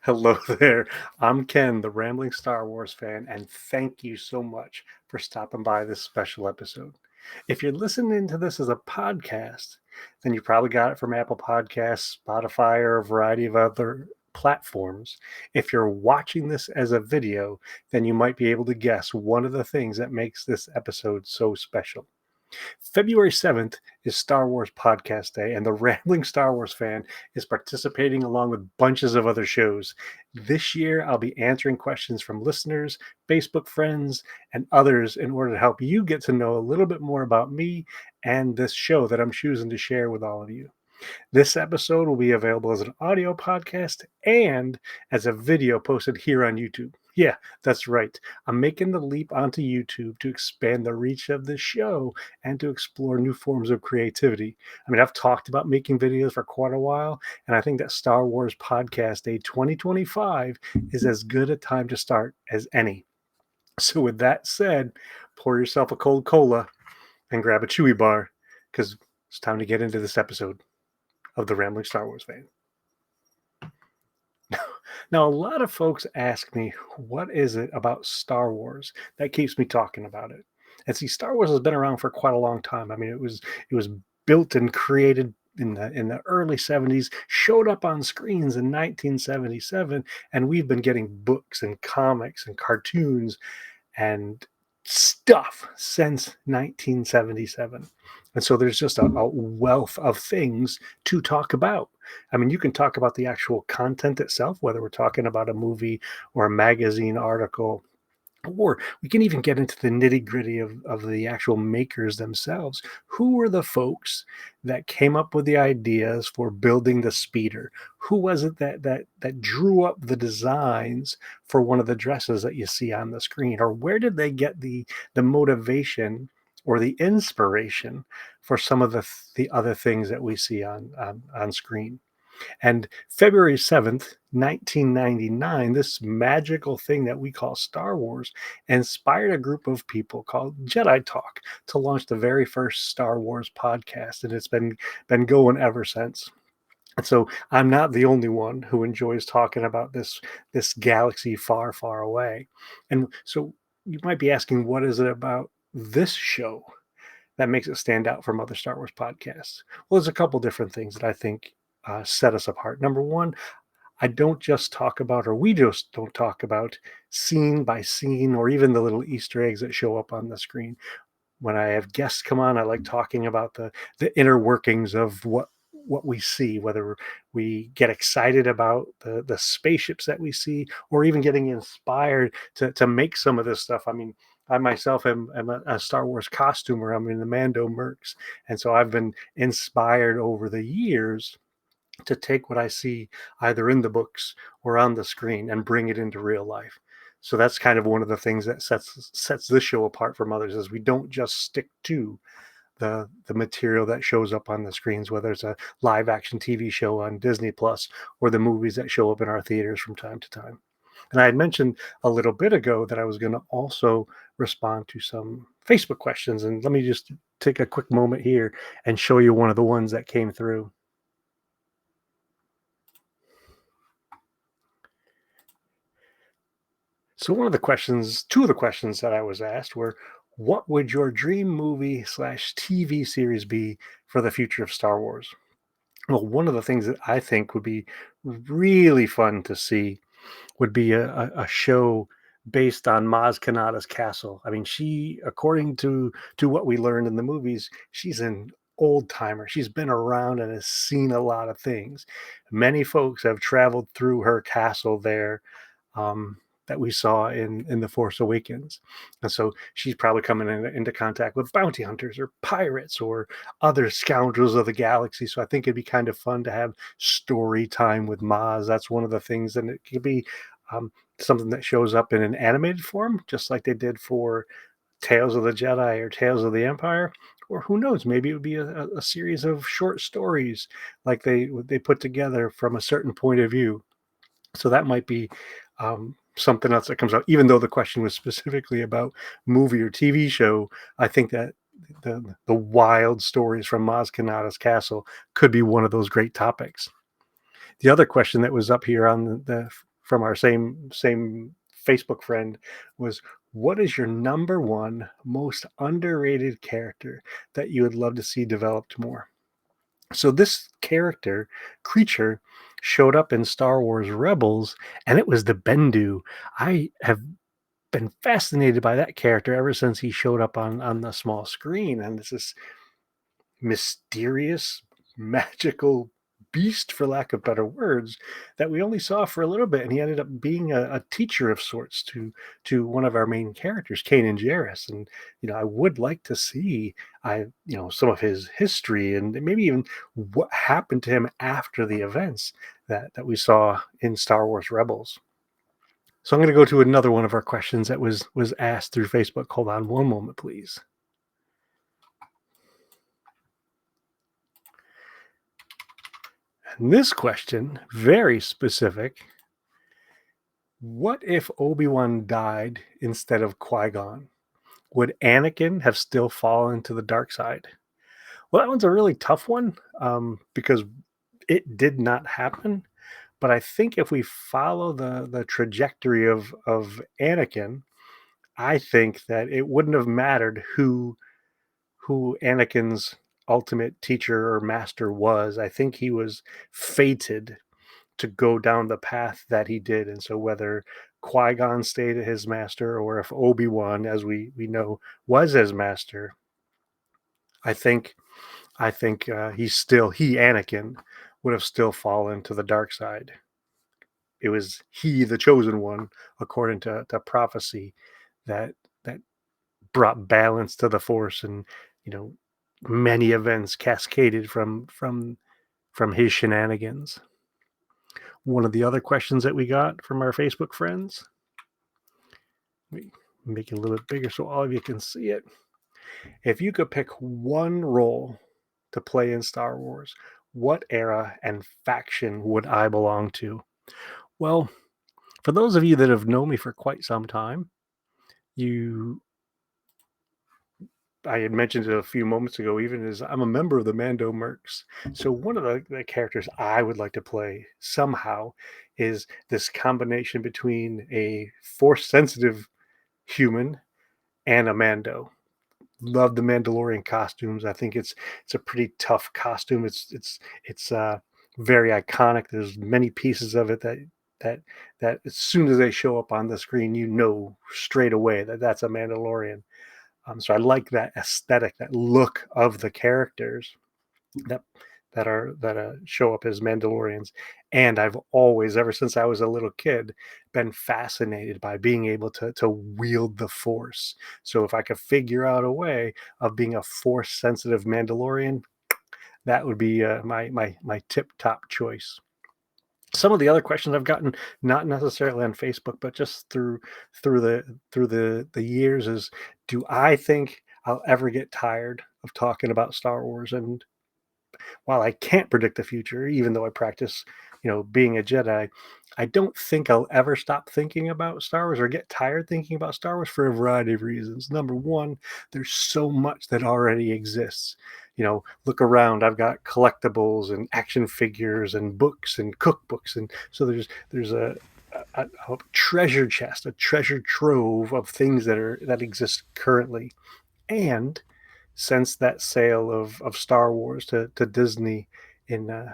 Hello there. I'm Ken, the rambling Star Wars fan, and thank you so much for stopping by this special episode. If you're listening to this as a podcast, then you probably got it from Apple Podcasts, Spotify, or a variety of other platforms. If you're watching this as a video, then you might be able to guess one of the things that makes this episode so special. February 7th is Star Wars Podcast Day, and the Rambling Star Wars fan is participating along with bunches of other shows. This year, I'll be answering questions from listeners, Facebook friends, and others in order to help you get to know a little bit more about me and this show that I'm choosing to share with all of you. This episode will be available as an audio podcast and as a video posted here on YouTube. Yeah, that's right. I'm making the leap onto YouTube to expand the reach of the show and to explore new forms of creativity. I mean, I've talked about making videos for quite a while, and I think that Star Wars Podcast Day 2025 is as good a time to start as any. So, with that said, pour yourself a cold cola and grab a Chewy bar because it's time to get into this episode of the Rambling Star Wars fan. Now, a lot of folks ask me, what is it about Star Wars that keeps me talking about it? And see, Star Wars has been around for quite a long time. I mean, it was built and created in the early 70s, showed up on screens in 1977, and we've been getting books and comics and cartoons and stuff since 1977. And so there's just a wealth of things to talk about. I mean, you can talk about the actual content itself, whether we're talking about a movie or a magazine article, or we can even get into the nitty gritty of the actual makers themselves. Who were the folks that came up with the ideas for building the speeder? Who was it that drew up the designs for one of the dresses that you see on the screen? Or where did they get the motivation or the inspiration for some of the other things that we see on screen? And February 7th, 1999, this magical thing that we call Star Wars inspired a group of people called Jedi Talk to launch the very first Star Wars podcast. And it's been going ever since. And so I'm not the only one who enjoys talking about this galaxy far, far away. And so you might be asking, what is it about this show that makes it stand out from other Star Wars podcasts? Well, there's a couple different things that I think set us apart. Number one, I don't just talk about, or we just don't talk about scene by scene or even the little Easter eggs that show up on the screen. When I have guests come on, I like talking about the inner workings of what we see, whether we get excited about the spaceships that we see, or even getting inspired to make some of this stuff. I mean, I myself am a Star Wars costumer. I'm in the Mando Mercs, and so I've been inspired over the years to take what I see either in the books or on the screen and bring it into real life. So that's kind of one of the things that sets this show apart from others, is we don't just stick to the material that shows up on the screens, whether it's a live action TV show on Disney Plus or the movies that show up in our theaters from time to time. And I had mentioned a little bit ago that I was going to also respond to some Facebook questions. And let me just take a quick moment here and show you one of the ones that came through. So two of the questions that I was asked were, what would your dream movie slash TV series be for the future of Star Wars? Well, one of the things that I think would be really fun to see would be a show based on Maz Kanata's castle. I mean, she, according to what we learned in the movies, she's an old timer. She's been around and has seen a lot of things. Many folks have traveled through her castle there, that we saw in the Force Awakens, and so she's probably coming into contact with bounty hunters or pirates or other scoundrels of the galaxy. So I think it'd be kind of fun to have story time with Maz. That's one of the things, and it could be something that shows up in an animated form, just like they did for Tales of the Jedi or Tales of the Empire. Or who knows, maybe it would be a series of short stories like they put together from a certain point of view. So that might be something else that comes out. Even though the question was specifically about movie or TV show, I think that the wild stories from Maz Kanata's castle could be one of those great topics. The other question that was up here on the from our same Facebook friend was, what is your number one most underrated character that you would love to see developed more? So this creature showed up in Star Wars Rebels, and it was the Bendu. I have been fascinated by that character ever since he showed up on the small screen, and this is mysterious, magical beast, for lack of better words, that we only saw for a little bit, and he ended up being a teacher of sorts to one of our main characters, Kanan Jarrus. And I would like to see some of his history and maybe even what happened to him after the events that we saw in Star Wars Rebels. So I'm going to go to another one of our questions that was asked through Facebook. Hold on one moment, please. And this question, very specific. What if Obi-Wan died instead of Qui-Gon? Would Anakin have still fallen to the dark side? Well, that one's a really tough one, because it did not happen. But I think if we follow the trajectory of Anakin, I think that it wouldn't have mattered who Anakin's ultimate teacher or master was. I think he was fated to go down the path that he did. And so whether Qui-Gon stayed his master or if Obi-Wan, as we know, was his master, I think he Anakin would have still fallen to the dark side. It was he, the chosen one, according to prophecy, that brought balance to the Force, and you know many events cascaded from his shenanigans. One of the other questions that we got from our Facebook friends, we make it a little bit bigger so all of you can see it. If you could pick one role to play in Star Wars, what era and faction would I belong to? Well, for those of you that have known me for quite some time, you I had mentioned it a few moments ago, even as I'm a member of the Mando Mercs. So one of the characters I would like to play somehow is this combination between a force sensitive human and a Mando. Love the Mandalorian costumes. I think it's a pretty tough costume. It's very iconic. There's many pieces of it that that as soon as they show up on the screen, straight away that that's a Mandalorian. So I like that aesthetic, that look of the characters that that show up as Mandalorians. And I've always, ever since I was a little kid, been fascinated by being able to wield the Force. So if I could figure out a way of being a Force sensitive Mandalorian, that would be my tip top choice. Some of the other questions I've gotten, not necessarily on Facebook, but just through the years, is, do I think I'll ever get tired of talking about Star Wars? And while I can't predict the future, even though I practice, being a Jedi, I don't think I'll ever stop thinking about Star Wars or get tired thinking about Star Wars for a variety of reasons. Number one, there's so much that already exists. Look around. I've got collectibles and action figures and books and cookbooks, and so there's a treasure chest, a treasure trove of things that exist currently. And since that sale of Star Wars to Disney in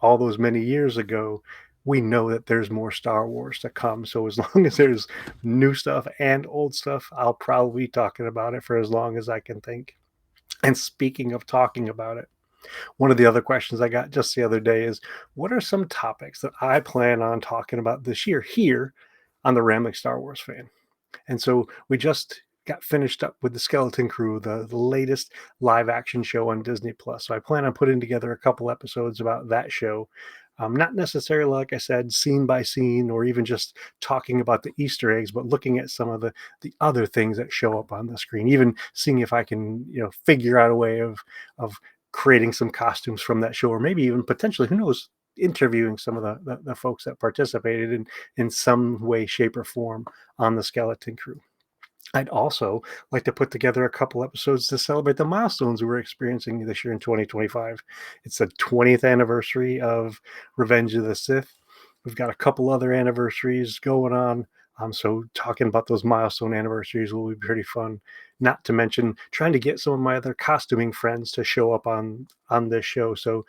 all those many years ago, we know that there's more Star Wars to come. So as long as there's new stuff and old stuff, I'll probably be talking about it for as long as I can think. And speaking of talking about it, one of the other questions I got just the other day is, what are some topics that I plan on talking about this year here on the Rambling Star Wars Fan? And so we just got finished up with the Skeleton Crew, the latest live action show on Disney Plus. So I plan on putting together a couple episodes about that show. Not necessarily, like I said, scene by scene or even just talking about the Easter eggs, but looking at some of the other things that show up on the screen, even seeing if I can, figure out a way of creating some costumes from that show, or maybe even potentially, who knows, interviewing some of the folks that participated in some way, shape, or form on the Skeleton Crew. I'd also like to put together a couple episodes to celebrate the milestones we're experiencing this year in 2025. It's the 20th anniversary of Revenge of the Sith. We've got a couple other anniversaries going on. So talking about those milestone anniversaries will be pretty fun. Not to mention trying to get some of my other costuming friends to show up on this show. So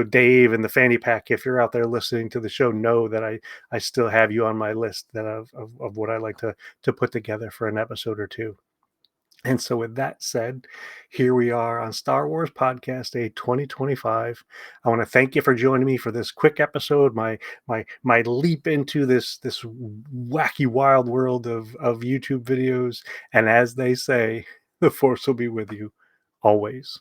Dave and the Fanny Pack, if you're out there listening to the show, know that I still have you on my list that of what I like to put together for an episode or two. And so, with that said, here we are on Star Wars Podcast Day 2025. I want to thank you for joining me for this quick episode, my leap into this wacky wild world of YouTube videos. And as they say, the Force will be with you always.